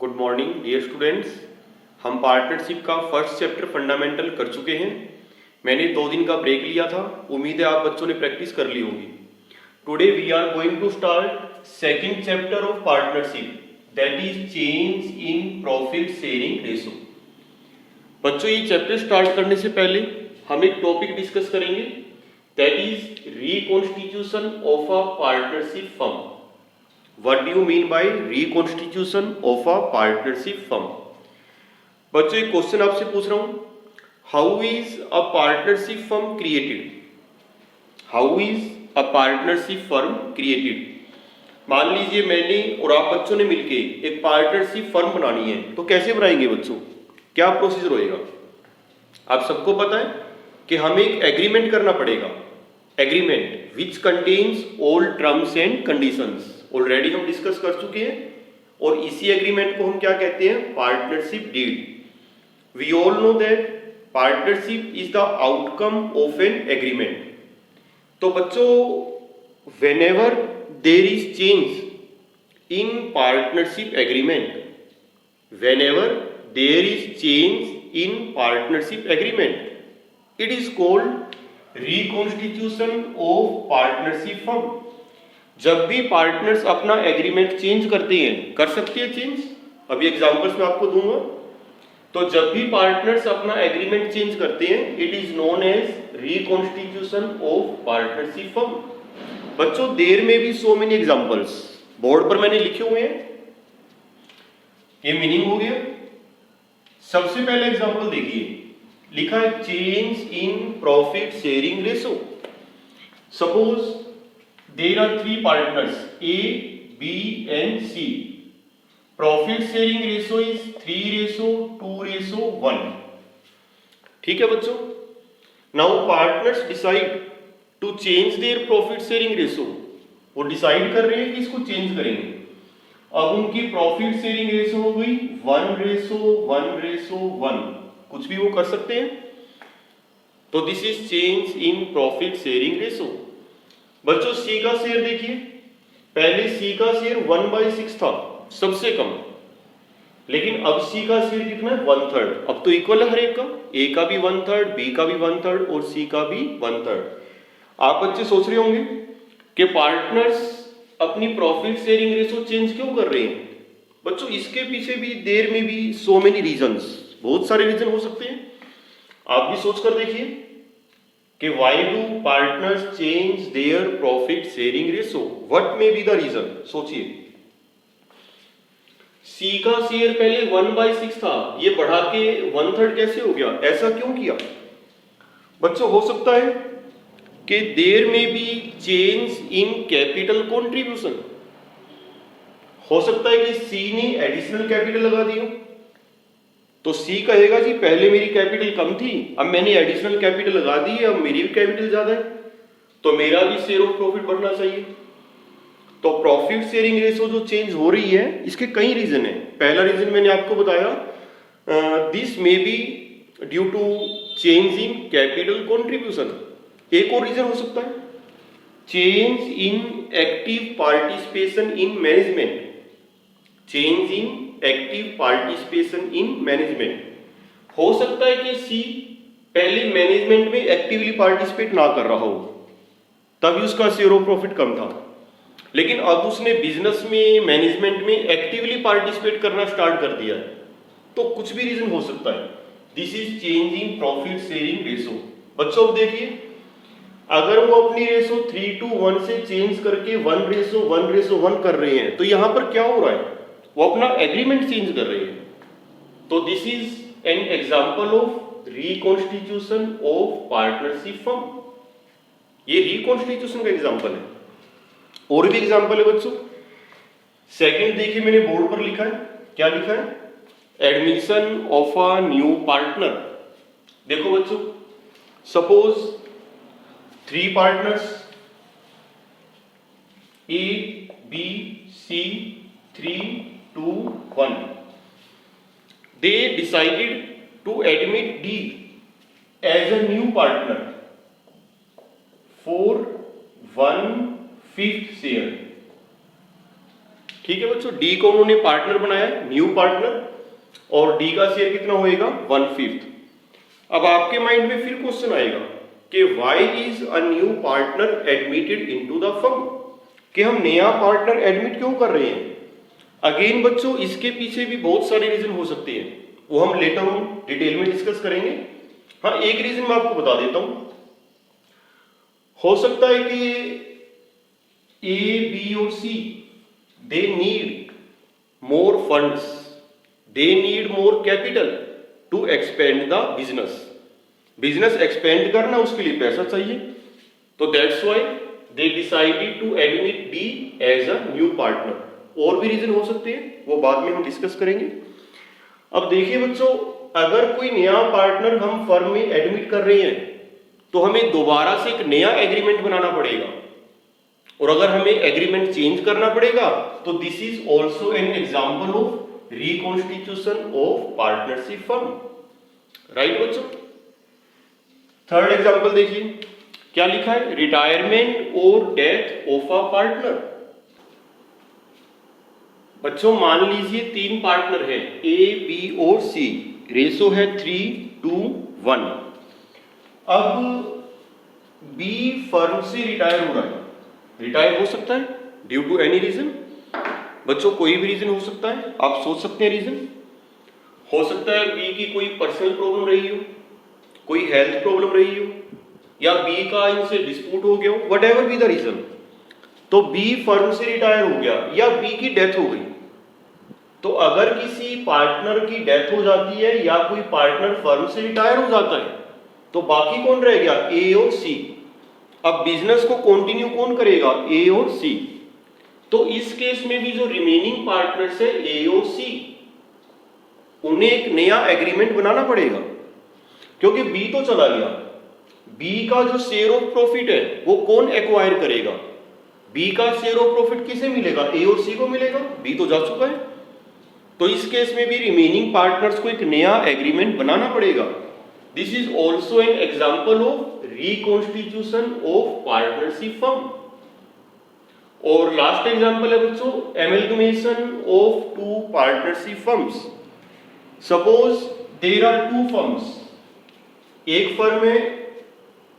Good morning dear students. हम partnership का first chapter fundamental कर चुके हैं। मैंने 2 दिन का ब्रेक लिया था, उम्मीद है आप बच्चों ने प्रैक्टिस कर ली होगी। Today we are going to start second chapter of partnership, that is change in profit sharing ratio. बच्चों, ये चैप्टर स्टार्ट करने से पहले हम एक टॉपिक डिस्कस करेंगे, that is reconstitution of a partnership firm. What do you mean by reconstitution of a partnership firm? बच्चों, एक क्वेश्चन आपसे पूछ रहा हूं, how is a partnership firm created? How is a partnership firm created? मान लीजिए मैंने और आप बच्चों ने मिलके एक पार्टनरशिप फर्म बनानी है, तो कैसे बनाएंगे बच्चों? क्या प्रोसीजर होएगा? आप सबको पता है कि हमें एक एग्रीमेंट करना पड़ेगा, agreement which contains all terms and conditions. Already हम डिस्कस कर चुके हैं, और इसी एग्रीमेंट को हम क्या कहते हैं? Partnership deed. We all know that partnership is the outcome of an agreement. तो बच्चों, whenever there is change in partnership agreement, whenever there is change in partnership agreement, it is called reconstitution of partnership firm. जब भी partners अपना agreement change करते हैं, कर सकते हैं चेंज, अभी एग्जांपल्स मैं आपको दूंगा। तो जब भी पार्टनर्स अपना एग्रीमेंट चेंज करते हैं, it is known as reconstitution of partnership firm. बच्चों, देयर में भी सो मेनी एग्जांपल्स बोर्ड पर मैंने लिखे हुए हैं, ये मीनिंग हो गया। सबसे पहले एग्जांपल देखिए, लिखा है change in profit sharing ratio. Suppose there are 3 partners A, B and C. Profit sharing ratio is 3:2:1. ठीक है बच्चों? Now partners decide to change their profit sharing ratio. वो डिसाइड कर रहे हैं कि इसको चेंज करेंगे। अब उनकी प्रॉफिट शेयरिंग रेशो हो गई 1:1:1, कुछ भी वो कर सकते हैं। तो this is change in profit sharing ratio. बच्चों, सी का शेयर देखिए, पहले सी का शेयर 1/6 था, सबसे कम, लेकिन अब सी का शेयर कितना है? 1/3। अब तो इक्वल है हर एक का, ए का भी 1/3, बी का भी 1/3 और सी का भी 1/3। आप बच्चे सोच रहे होंगे कि पार्टनर्स अपनी प्रॉफिट शेयरिंग रेशो चेंज क्यों कर रहे हैं? बच्चों, इसके पीछे भी देयर में भी सो मेनी रीजंस, बहुत सारे रीजन हो सकते हैं। आप भी सोच कर देखिए कि why do partners change their profit sharing ratio? What may be the reason? सोचिए, C का शेयर पहले 1/6 था, ये बढ़ा के 1/3 कैसे हो गया? ऐसा क्यों किया? बच्चों, हो सकता है कि देयर में B change in capital contribution. हो सकता है कि C ने एडिशनल कैपिटल लगा दिया, तो सी कहेगा जी पहले मेरी कैपिटल कम थी, अब मैंने एडिशनल कैपिटल लगा दी है, अब मेरी भी कैपिटल ज्यादा है, तो मेरा भी शेयर ऑफ प्रॉफिट बढ़ना चाहिए। तो प्रॉफिट शेयरिंग रेशो जो चेंज हो रही है, इसके कई रीजन है। पहला रीजन मैंने आपको बताया, this may be due to change in capital contribution. एक और रीजन हो सकता है change in active participation in management, change in active participation in management. हो सकता है कि सी पहले मैनेजमेंट में एक्टिवली पार्टिसिपेट ना कर रहा हो, तभी उसका शेयर ऑफ प्रॉफिट कम था, लेकिन अब उसने बिजनेस में, मैनेजमेंट में एक्टिवली पार्टिसिपेट करना स्टार्ट कर दिया है। तो कुछ भी रीजन हो सकता है। This is change in profit sharing ratio. बच्चों, अब देखिए, अगर वो अपनी रेशो 3:1 से चेंज करके 1:1:1 कर रहे हैं, तो यहां पर क्या हो रहा है? वो अपना एग्रीमेंट चेंज कर रहे हैं। तो this is an example of reconstitution of partnership firm. ये रिकॉन्स्टिट्यूशन का एग्जांपल है। और भी एग्जांपल है बच्चों। सेकंड देखिए, मैंने बोर्ड पर लिखा है, क्या लिखा है? Admission of a new partner. देखो बच्चों, suppose 3 partners A, B, C, 3, 2, 1. They decided to admit D as a new partner for 1/5 share. ठीक है बच्चों, डी को उन्होंने पार्टनर बनाया, न्यू पार्टनर, और डी का शेयर कितना होएगा 1/5। अब आपके माइंड में फिर क्वेश्चन आएगा कि why is a new partner admitted into the firm, कि हम नया पार्टनर एडमिट क्यों कर रहे हैं। अगेन बच्चों इसके पीछे भी बहुत सारे रीजन हो सकते हैं, वो हम लेटर ऑन डिटेल में डिस्कस करेंगे। हाँ, एक रीजन मैं आपको बता देता हूं, हो सकता है कि ए बी और C they need more funds, they need more capital to expand the business. Business expand करना उसके लिए पैसा चाहिए, तो that's why they decided to admit D as a new partner. और भी रीजन हो सकते हैं, वो बाद में हम डिस्कस करेंगे। अब देखिए बच्चों, अगर कोई नया पार्टनर हम फर्म में एडमिट कर रहे हैं तो हमें दोबारा से एक नया एग्रीमेंट बनाना पड़ेगा, और अगर हमें एग्रीमेंट चेंज करना पड़ेगा तो this is also an example of reconstitution of partnership firm. Right बच्चों। थर्ड एग्जाम्पल देखिए क्या लिखा है, रिटायरमेंट और डेथ ऑफ अ पार्टनर। बच्चों मान लीजिए 3 पार्टनर है ए बी और सी, रेशो है 3:1। अब बी फर्म से रिटायर हो रहा है, रिटायर हो सकता है ड्यू टू एनी रीजन। बच्चों कोई भी रीजन हो सकता है, आप सोच सकते हैं रीजन। हो सकता है बी की कोई पर्सनल प्रॉब्लम रही हो, कोई हेल्थ प्रॉब्लम रही हो, या बी का इनसे डिस्प्यूट हो गया हो, whatever be the reason. तो बी फर्म से रिटायर हो गया या बी की डेथ हो गई। तो अगर किसी पार्टनर की डेथ हो जाती है या कोई पार्टनर फर्म से रिटायर हो जाता है तो बाकी कौन रह गया, ए और सी। अब बिजनेस को कंटिन्यू कौन करेगा, ए और सी। तो इस केस में भी जो रिमेनिंग पार्टनर्स है ए और सी, उन्हें एक नया एग्रीमेंट बनाना पड़ेगा, क्योंकि बी तो चला गया। बी का जो शेयर ऑफ प्रॉफिट है वो कौन एक्वायर करेगा, बी का शेयर ऑफ प्रॉफिट किसे मिलेगा, ए और सी को मिलेगा, बी तो जा चुका है। तो इस केस में भी रिमेनिंग पार्टनर्स को एक नया एग्रीमेंट बनाना पड़ेगा। This is also an example of reconstitution of partnership firm. और लास्ट एग्जाम्पल है बच्चों amalgamation of 2 partnership firms. Suppose there are 2 firms, एक फर्म है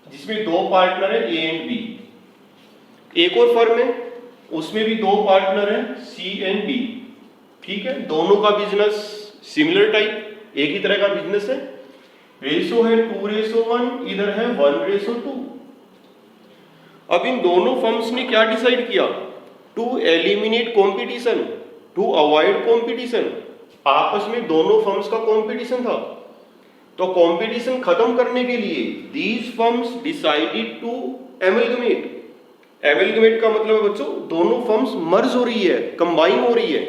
जिसमें 2 पार्टनर है ए एंड बी, एक और फर्म है उसमें भी 2 पार्टनर है सी एंड डी। ठीक है, दोनों का बिजनेस सिमिलर टाइप, एक ही तरह का बिजनेस है। रेशो है 2:1, इधर है 1:2। अब इन दोनों फर्म्स ने क्या डिसाइड किया, to eliminate competition, to avoid competition. आपस में दोनों फर्म्स का कंपटीशन था, तो कंपटीशन खत्म करने के लिए these firms decided to amalgamate. Amalgamate का मतलब है बच्चों दोनों फर्म्स मर्ज हो रही है, कंबाइन हो रही है।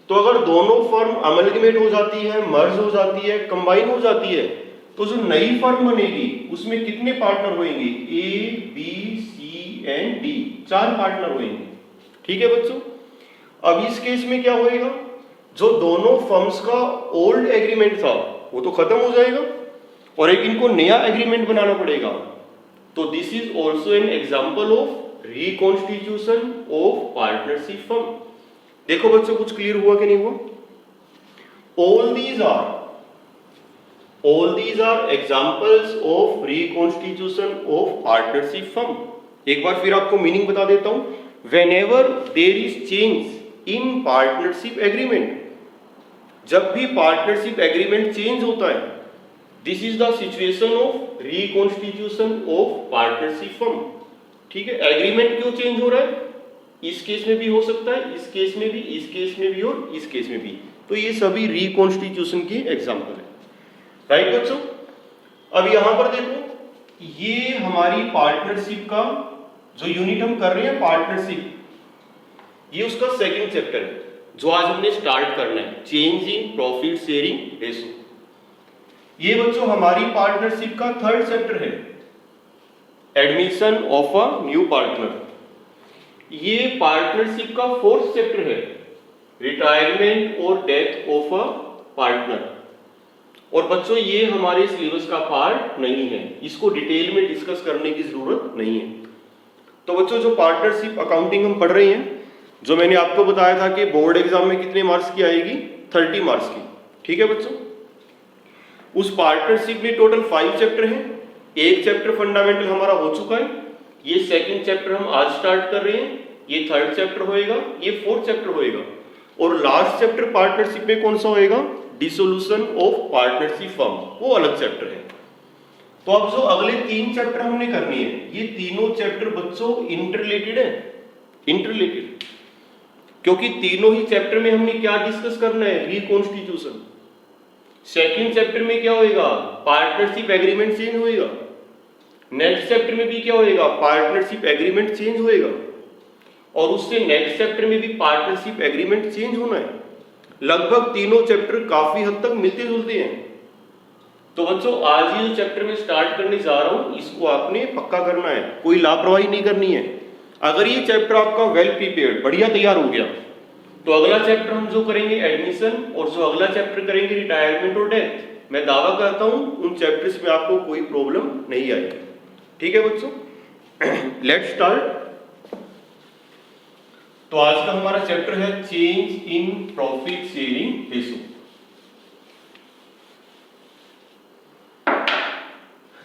तो अगर दोनों फर्म अमलगमेट हो जाती है, मर्ज हो जाती है, कंबाइन हो जाती है, तो जो नई फर्म बनेगी उसमें कितने पार्टनर होंगे, A B C and D, 4 partner होंगे। ठीक है बच्चों। अब इस केस में क्या होएगा, जो दोनों फर्म्स का ओल्ड एग्रीमेंट था वो तो खत्म हो जाएगा और एक इनको नया एग्रीमेंट बनाना पड़ेगा। तो this is also an example of reconstitution of partnership firm. देखो बच्चों कुछ क्लियर हुआ कि नहीं हुआ। All these are examples of reconstitution of partnership firm. एक बार फिर आपको मीनिंग बता देता हूं। Whenever there is change in partnership agreement, जब भी पार्टनरशिप एग्रीमेंट चेंज होता है, this is the situation of reconstitution of partnership firm. ठीक है, एग्रीमेंट क्यों चेंज हो रहा है, इस केस में भी हो सकता है, इस केस में भी, इस केस में भी और इस केस में भी। तो ये सभी रिकॉन्स्टिट्यूशन की एग्जांपल है। राइट बच्चों। अब यहां पर देखो, ये हमारी पार्टनरशिप का जो यूनिट हम कर रहे हैं पार्टनरशिप, ये उसका सेकंड चैप्टर है जो आज हमने स्टार्ट करना है, change in profit sharing ratio. ये बच्चों हमारी पार्टनरशिप का थर्ड चैप्टर है, admission of a new partner. ये पार्टनरशिप का फोर्थ चैप्टर है, रिटायरमेंट और डेथ ऑफ अ पार्टनर। और बच्चों ये हमारे सिलेबस का पार्ट नहीं है, इसको डिटेल में डिस्कस करने की जरूरत नहीं है। तो बच्चों जो पार्टनरशिप अकाउंटिंग हम पढ़ रहे हैं, जो मैंने आपको बताया था कि बोर्ड एग्जाम में कितने मार्क्स की आएगी, 30 मार्क्स की। ठीक है बच्चों, उस पार्टनरशिप में टोटल 5 चैप्टर हैं। एक चैप्टर फंडामेंटल हमारा हो चुका है, ये सेकंड चैप्टर हम आज स्टार्ट कर रहे हैं, ये थर्ड चैप्टर होएगा, ये फोर्थ चैप्टर होएगा, और लास्ट चैप्टर पार्टनरशिप में कौन सा होएगा, डिसोल्यूशन ऑफ पार्टनरशिप फर्म, वो अलग चैप्टर है। तो अब जो अगले 3 चैप्टर हमने करनी है, ये तीनों चैप्टर बच्चों इंटररिलेटेड है, इंटररिलेटेड, क्योंकि तीनों ही चैप्टर में हमने क्या डिस्कस करना है, रिकॉन्स्टिट्यूशन। सेकंड चैप्टर में क्या होएगा, पार्टनरशिप एग्रीमेंट चेंज होएगा। नेक्स्ट चैप्टर में भी क्या होएगा, पार्टनरशिप एग्रीमेंट चेंज होएगा, और उससे नेक्स्ट चैप्टर में भी पार्टनरशिप एग्रीमेंट चेंज होना है। लगभग तीनों चैप्टर काफी हद तक मिलते जुलते हैं। तो बच्चों आज ही जो चैप्टर में स्टार्ट करने जा रहा हूं, इसको आपने पक्का करना है, कोई लापरवाही नहीं करनी है। अगर ये चैप्टर आपका वेल प्रिपेयर्ड, बढ़िया तैयार हो गया, तो अगला चैप्टर हम जो करेंगे एडमिशन, और जो अगला चैप्टर करेंगे रिटायरमेंट और डेथ, मैं दावा करता हूं उन चैप्टर्स में आपको कोई प्रॉब्लम नहीं आएगी। ठीक है बच्चों, लेट्स स्टार्ट। तो आज का हमारा चैप्टर है change in profit sharing ratio.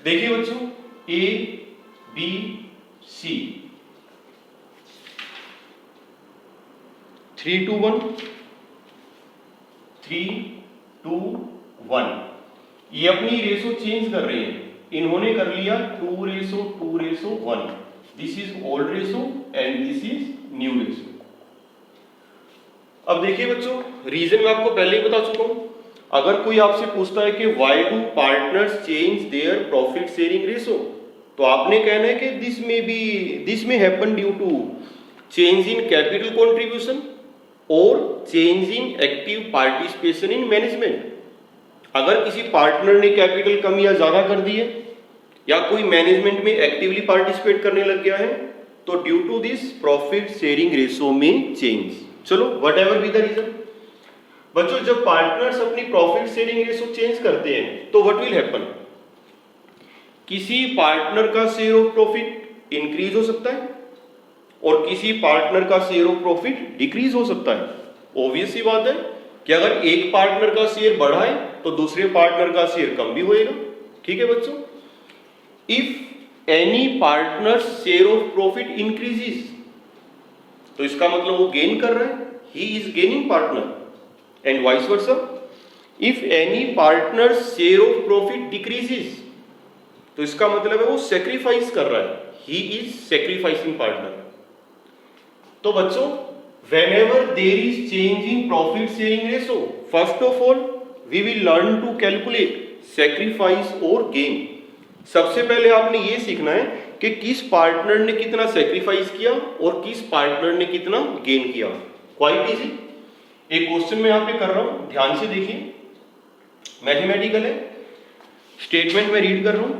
देखिए बच्चों, ए बी सी 3:1, 3:1, ये अपनी रेशो चेंज कर रहे हैं। इन्होंने कर लिया 2:2:1, this is old ratio and this is new ratio. अब देखिए बच्चों, रीजन मैं आपको पहले ही बता चुका हूं। अगर कोई आपसे पूछता है कि why do partners change their profit sharing ratio, तो आपने कहना है कि this may happen due to change in capital contribution और change in active participation in management. अगर किसी पार्टनर ने कैपिटल कम या ज्यादा कर दी है, या कोई मैनेजमेंट में एक्टिवली पार्टिसिपेट करने लग गया है, तो due to this profit sharing ratio में चेंज। चलो whatever be the reason. बच्चों जब पार्टनर्स अपनी प्रॉफिट शेयरिंग रेशो चेंज करते हैं, तो व्हाट विल हैपन, किसी पार्टनर का शेयर ऑफ प्रॉफिट इंक्रीज हो सकता है और किसी पार्टनर का शेयर ऑफ प्रॉफिट डिक्रीज हो सकता है। ऑब्वियस सी बात है कि अगर एक पार्टनर का शेयर बढ़ा है तो दूसरे पार्टनर का शेयर कम भी होएगा। ठीक है बच्चों, if any partner share of profit increases, तो इसका मतलब वो गेन कर रहा है, he is gaining partner, and vice versa. If any partner share of profit decreases, तो इसका मतलब है वो सेक्रीफाइस कर रहा है, ही इज सेक्रीफाइसिंग पार्टनर। तो बच्चों whenever there is change in profit sharing ratio, first of all we will learn to calculate sacrifice और gain। सबसे पहले आपने ये सीखना है कि किस पार्टनर ने कितना सेक्रीफाइस किया और किस पार्टनर ने कितना गेन किया। Quite easy. एक क्वेश्चन मैं यहाँ पे कर रहा हूं, ध्यान से देखिए, मैथमेटिकल है, स्टेटमेंट में रीड कर रहा हूं।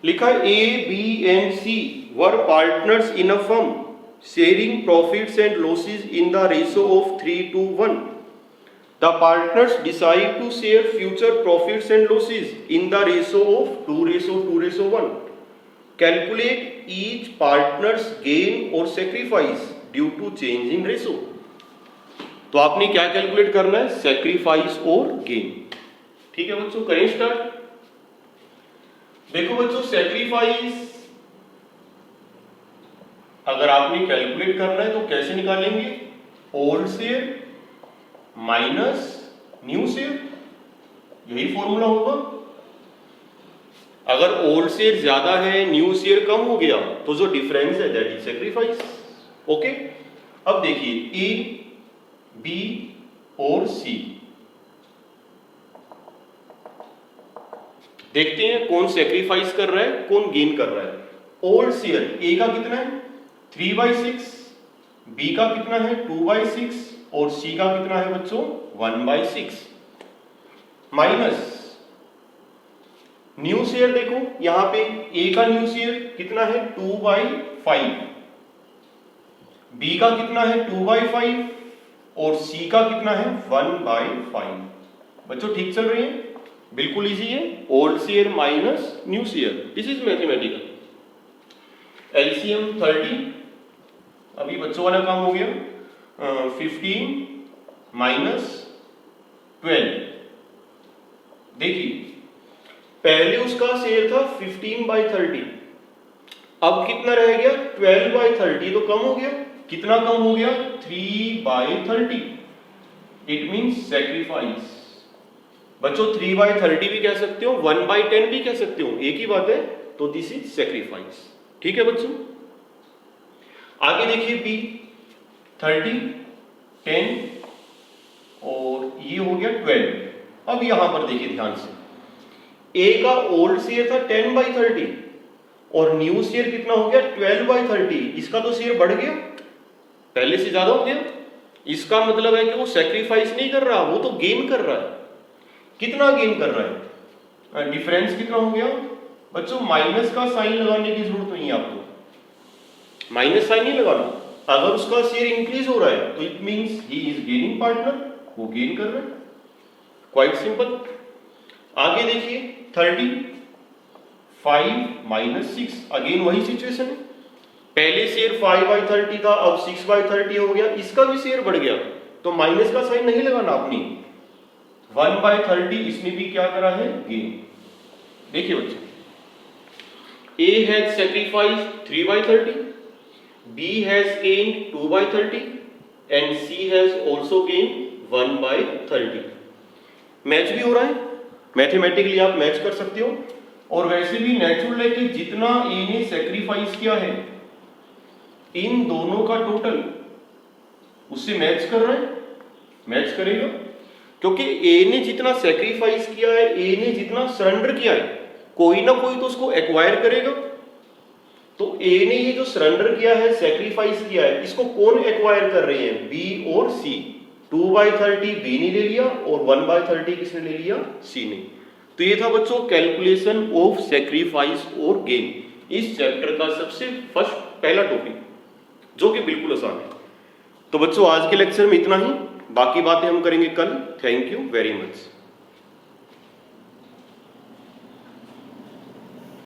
लिखा A B and C were partners in a firm sharing profits and losses in the ratio of 3:1. The partners decide to share future profits and losses in the ratio of 2:2:1. Calculate each partner's gain or sacrifice due to change in ratio. तो आपने क्या calculate करना है, sacrifice और gain. ठीक है बच्चों, करें स्टार्ट। देखो बच्चों, सैक्रिफाइस अगर आपने कैलकुलेट करना है तो कैसे निकालेंगे, old share minus new share, यही फॉर्मूला होगा। अगर ओल्ड शेयर ज्यादा है, न्यू शेयर कम हो गया, तो जो डिफरेंस है दैट इज सैक्रिफाइस। ओके, अब देखिए ए बी और सी, देखते हैं कौन सैक्रिफाइस कर रहा है, कौन गेन कर रहा है। ओल्ड शेयर ए का कितना है 3/6, बी का कितना है 2/6 और सी का कितना है बच्चों 1/6, माइनस न्यू शेयर। देखो यहां पे ए का न्यू शेयर कितना है 2/5, बी का कितना है 2/5 और सी का कितना है 1/5। बच्चों ठीक चल रही है, बिल्कुल इजी है, old share minus new share, this is mathematical. LCM 30, अभी बच्चों वाला काम हो गया 15 माइनस 12। देखिए पहले उसका शेयर था 15/30, अब कितना रह गया 12/30, तो कम हो गया। कितना कम हो गया 3/30। It means sacrifice. बच्चों 3/30 भी कह सकते हो, 1/10 भी कह सकते हो, एक ही बात है। तो दिस इज सेक्रीफाइस। ठीक है बच्चों, आगे देखिए बी 30, 10 और ये हो गया 12। अब यहां पर देखिए ध्यान से, ए का ओल्ड शेयर था 10/30 और न्यू शेयर कितना हो गया 12/30। इसका तो शेयर बढ़ गया, पहले से ज्यादा हो गया। इसका मतलब है कि वो सेक्रीफाइस नहीं कर रहा, वो तो गेन कर रहा है। कितना गेन कर रहा है? डिफरेंस कितना हो गया बच्चों? माइनस का साइन लगाने की जरूरत नहीं है आपको, माइनस साइन नहीं लगाना। अगर उसका शेयर इंक्रीज हो रहा है तो it means he is gaining partner, वो गेन कर रहा है। Quite simple. आगे देखिए 30, 5 माइनस 6, अगेन वही सिचुएशन है। पहले शेयर 5/30 था, अब 6/30 हो गया, इसका भी शेयर बढ़ गया, तो माइनस का साइन नहीं लगाना आपने। 1/30 इसमें भी क्या करा है? गेन। देखिए बच्चों, A has sacrificed 3/30, B has gained 2/30 and C has also gained 1/30। Match भी हो रहा है, मैथमेटिकली आप मैच कर सकते हो। और वैसे भी नेचुरल है कि जितना A ने सेक्रीफाइस किया है इन दोनों का टोटल उससे मैच कर रहा है, मैच करेगा। क्योंकि ए ने जितना सेक्रीफाइस किया है, ए ने जितना सरेंडर किया है, कोई ना कोई तो उसको एक्वायर करेगा। तो ए ने ये जो सरेंडर किया है, सेक्रीफाइस किया है, इसको कौन एक्वायर कर रहे हैं? बी और सी। 2/30 बी ने ले लिया और 1/30 किसने ले लिया? सी ने। तो ये था बच्चों कैलकुलेशन ऑफ सेक्रीफाइस और गेन, इस चैप्टर का सबसे पहला टॉपिक, जो कि बिल्कुल आसान है। तो बच्चों आज के लेक्चर में इतना ही, बाकी बातें हम करेंगे कल। Thank you very much.